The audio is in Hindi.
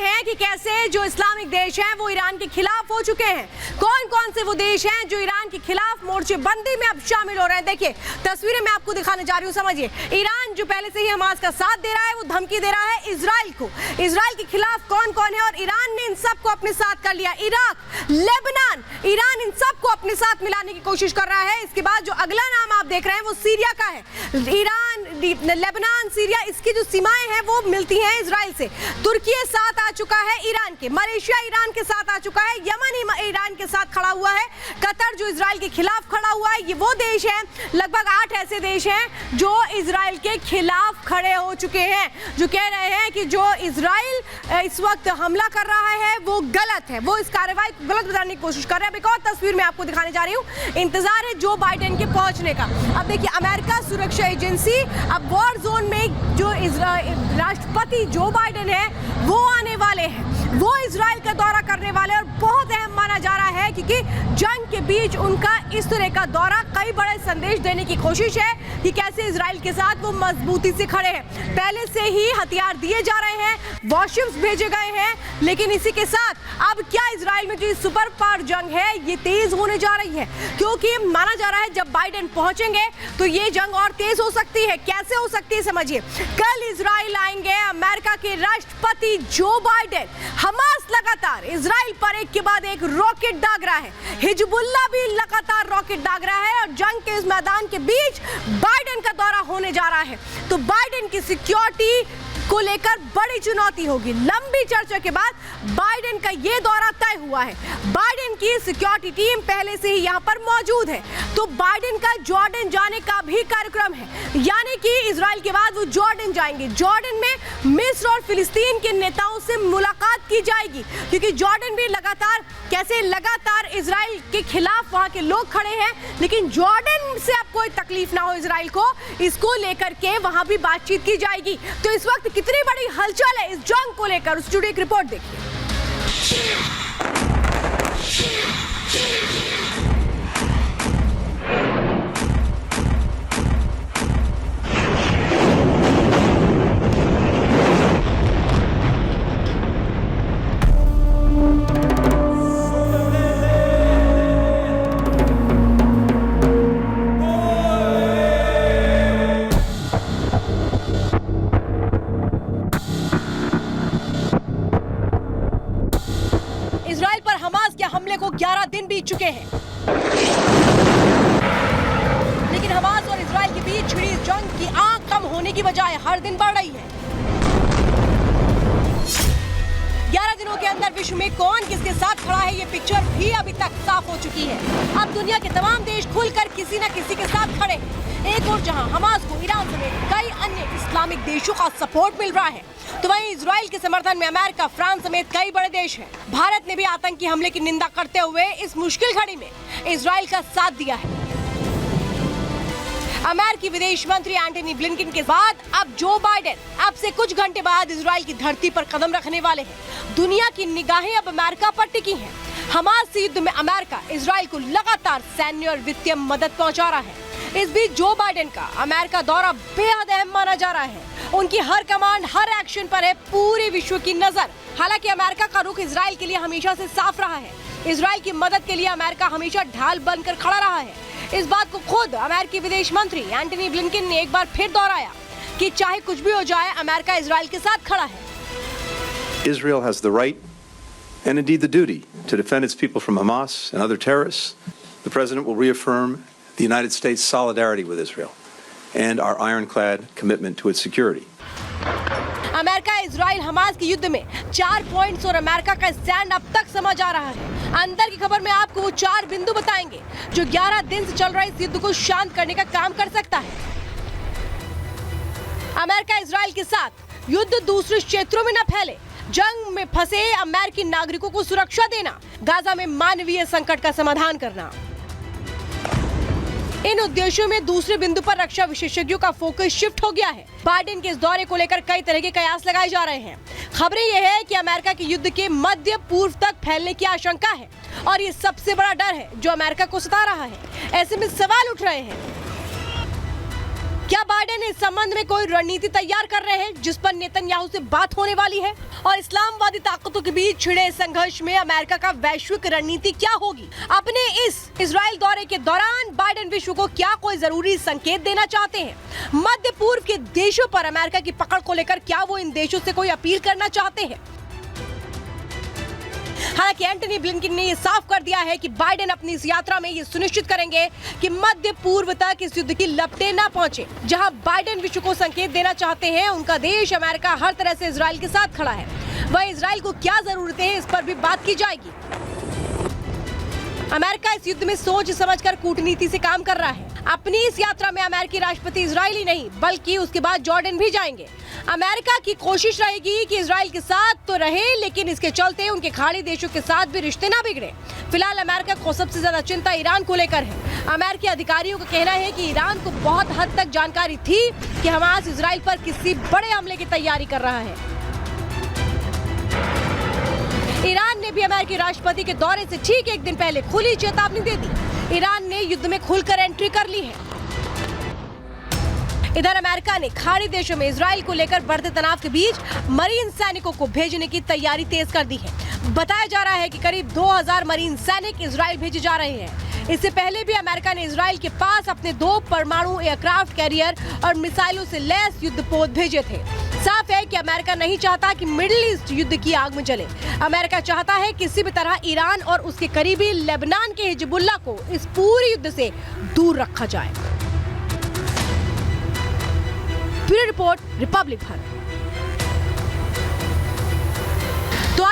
हैं कि कैसे जो इस्लामिक देश हैं वो ईरान के खिलाफ हो चुके हैं। कौन कौन से वो देश हैं जो ईरान के खिलाफ मोर्चेबंदी में अब शामिल हो रहे हैं। देखिए तस्वीरें मैं आपको दिखाने जा रही हूँ, समझिए। ईरान जो पहले से ही हमास का साथ दे रहा है, वो धमकी दे रहा है इजराइल को। इजराइल के खिलाफ कौन कौन है और ईरान ने इन सबको अपने साथ कर लिया। इराक, लेबनान, ईरान इन सबको अपने साथ मिलाने की कोशिश कर रहा है। इसके बाद जो अगला नाम आप देख रहे हैं वो सीरिया का है। ईरान, लेबनान, सीरिया, इसकी जो सीमाएं हैं वो मिलती हैं इजराइल से। तुर्की साथ आ चुका है ईरान के, मलेशिया ईरान के साथ आ चुका है, यमन ईरान के साथ खड़ा हुआ है, कतर जो इजराइल के खिलाफ खड़ा हुआ है। ये वो देश हैं, लगभग 8 ऐसे देश हैं जो इजराइल के खिलाफ खड़े हो चुके हैं, जो कह रहे हैं कि जो इजराइल इस वक्त हमला कर रहा है वो गलत है, वो इस कार्रवाई को गलत बताने की कोशिश कर रहा है। एक और तस्वीर मैं आपको दिखाने जा रही हूँ। इंतजार है जो बाइडेन के पहुंचने का। अब देखिए अमेरिका सुरक्षा एजेंसी अब वॉर जोन में जो राष्ट्रपति जो बाइडेन है वो आने वाले हैं, वो इजराइल का दौरा करने वाले और बहुत अहम माना जा रहा है क्योंकि जंग के बीच उनका इस तरह का दौरा कई बड़े संदेश देने की कोशिश है कि कैसे इजराइल के साथ वो मजबूती से खड़े हैं। पहले से ही हथियार दिए जा रहे हैं, वॉरशिप्स भेजे गए हैं, लेकिन इसी के साथ अब क्या इजराइल में जो सुपर पावर जंग है ये तेज होने जा रही है, क्योंकि माना जा रहा है जब बाइडेन पहुंचेंगे तो ये जंग और तेज हो सकती है। कैसे हो सकती है समझिए। कल इजराइल आएंगे अमेरिका के राष्ट्रपति जो बाइडेन। हमास लगातार इजराइल पर एक के बाद एक रॉकेट दाग रहा है, हिजबुल्लाह भी लगातार रॉकेट दाग रहा है और जंग के इस मैदान के बीच बाइडेन का दौरा होने जा रहा है। तो बाइडेन की सिक्योरिटी को लेकर बड़ी चुनौती होगी। लंबी चर्चा के बाद बाइडेन का ये दौरा तय हुआ है। बाइडेन की सिक्योरिटी टीम पहले से ही यहाँ पर मौजूद है, तो बाइडेन का जॉर्डन जाने का भी कार्यक्रम है, यानी कि इजराइल के बाद वो जॉर्डन जाएंगे। जॉर्डन में मिस्र और फिलिस्तीन के नेताओं से मुलाकात की जाएगी, क्योंकि जॉर्डन भी लगातार इजराइल के खिलाफ वहाँ के लोग खड़े हैं, लेकिन जॉर्डन से अब कोई तकलीफ ना हो इजराइल को, इसको लेकर के वहाँ भी बातचीत की जाएगी। तो इस वक्त कितनी बड़ी हलचल है इस जंग को लेकर, उस स्टूडियो की रिपोर्ट देखिए। इजराइल पर हमास के हमले को 11 दिन बीत चुके हैं, लेकिन हमास और इजराइल के बीच छिड़ी जंग की आग कम होने की बजाय हर दिन बढ़ रही है। 11 दिनों के अंदर विश्व में कौन किसके साथ खड़ा है ये पिक्चर भी अभी तक साफ हो चुकी है। अब दुनिया के तमाम देश खुलकर किसी न किसी के साथ खड़े हैं। एक और जहां हमास को ईरान समेत कई अन्य इस्लामिक देशों का सपोर्ट मिल रहा है, तो वहीं इजराइल के समर्थन में अमेरिका, फ्रांस समेत कई बड़े देश हैं। भारत ने भी आतंकी हमले की निंदा करते हुए इस मुश्किल घड़ी में इजराइल का साथ दिया है। अमेरिकी विदेश मंत्री एंटनी ब्लिंकन के बाद अब जो बाइडेन अब से कुछ घंटे बाद इजराइल की धरती पर कदम रखने वाले हैं। दुनिया की निगाहें अब अमेरिका पर टिकी हैं। हमास से युद्ध में अमेरिका इजराइल को लगातार सैन्य और वित्तीय मदद पहुंचा रहा है। इस बीच जो बाइडेन का अमेरिका दौरा बेहद अहम माना जा रहा है। उनकी हर कमांड, हर एक्शन पर है पूरे विश्व की नजर। हालांकि अमेरिका का रुख इजराइल के लिए हमेशा से साफ रहा है। इजराइल की मदद के लिए अमेरिका हमेशा ढाल बनकर खड़ा रहा है। इस बात को खुद अमेरिकी विदेश मंत्री एंटनी ब्लिंकन ने एक बार फिर दोहराया कि चाहे कुछ भी हो जाए, अमेरिका इजराइल के साथ खड़ा है। Israel has the right and indeed the duty to defend its people from Hamas and other terrorists. The President will reaffirm the United States' solidarity with Israel and our ironclad commitment to its security. America Israel Hamas के युद्ध में 4 पॉइंट्स और अमेरिका का स्टैंड अब तक समझ आ रहा है। अंदर की खबर में आपको वो 4 बिंदु बताएंगे जो 11 दिन से चल रहे इस युद्ध को शांत करने का काम कर सकता है। अमेरिका इजराइल के साथ युद्ध दूसरे क्षेत्रों में न फैले, जंग में फंसे अमेरिकी नागरिकों को सुरक्षा देना, गाजा में मानवीय संकट का समाधान करना। इन उद्देश्यों में दूसरे बिंदु पर रक्षा विशेषज्ञों का फोकस शिफ्ट हो गया है। बाइडेन के इस दौरे को लेकर कई तरह के कयास लगाए जा रहे हैं। खबरें यह है कि अमेरिका के युद्ध के मध्य पूर्व तक फैलने की आशंका है और ये सबसे बड़ा डर है जो अमेरिका को सता रहा है। ऐसे में सवाल उठ रहे हैं, क्या बाइडेन इस संबंध में कोई रणनीति तैयार कर रहे हैं जिस पर नेतन्याहू से बात होने वाली है? और इस्लामवादी ताकतों के बीच छिड़े संघर्ष में अमेरिका का वैश्विक रणनीति क्या होगी? अपने इस इजराइल दौरे के दौरान बाइडेन विश्व को क्या कोई जरूरी संकेत देना चाहते हैं? मध्य पूर्व के देशों पर अमेरिका की पकड़ को लेकर क्या वो इन देशों से कोई अपील करना चाहते हैं? हालांकि एंटनी ब्लिंकन ने यह साफ कर दिया है कि बाइडेन अपनी इस यात्रा में ये सुनिश्चित करेंगे कि मध्य पूर्व तक इस युद्ध की लपटें न पहुंचे। जहां बाइडेन विश्व को संकेत देना चाहते हैं, उनका देश अमेरिका हर तरह से इजराइल के साथ खड़ा है। वह इजराइल को क्या जरूरतें हैं, इस पर भी बात की जाएगी। अमेरिका इस युद्ध में सोच समझकर कूटनीति से काम कर रहा है। अपनी इस यात्रा में अमेरिकी राष्ट्रपति इजरायली नहीं बल्कि उसके बाद जॉर्डन भी जाएंगे। अमेरिका की कोशिश रहेगी कि इजराइल के साथ तो रहे, लेकिन इसके चलते उनके खाड़ी देशों के साथ भी रिश्ते ना बिगड़े। फिलहाल अमेरिका को सबसे ज्यादा चिंता ईरान को लेकर है। अमेरिकी अधिकारियों का कहना है कि ईरान को बहुत हद तक जानकारी थी कि हमास इजराइल पर किसी बड़े हमले की तैयारी कर रहा है। ईरान ने भी अमेरिकी राष्ट्रपति के दौरे से ठीक एक दिन पहले खुली चेतावनी दे दी। ईरान ने युद्ध में खुलकर एंट्री कर ली है। इधर अमेरिका ने खाड़ी देशों में इजराइल को लेकर बढ़ते तनाव के बीच मरीन सैनिकों को भेजने की तैयारी तेज कर दी है। बताया जा रहा है कि करीब 2000 मरीन सैनिक इजराइल भेजे जा रहे हैं। इससे पहले भी अमेरिका ने इजराइल के पास अपने 2 परमाणु एयरक्राफ्ट कैरियर और मिसाइलों से लैस युद्धपोत भेजे थे। साफ है कि अमेरिका नहीं चाहता कि मिडिल ईस्ट युद्ध की आग में जले। अमेरिका चाहता है किसी भी तरह ईरान और उसके करीबी लेबनान के हिजबुल्लाह को इस पूरे युद्ध से दूर रखा जाए। Bureau report, Republic Bharat.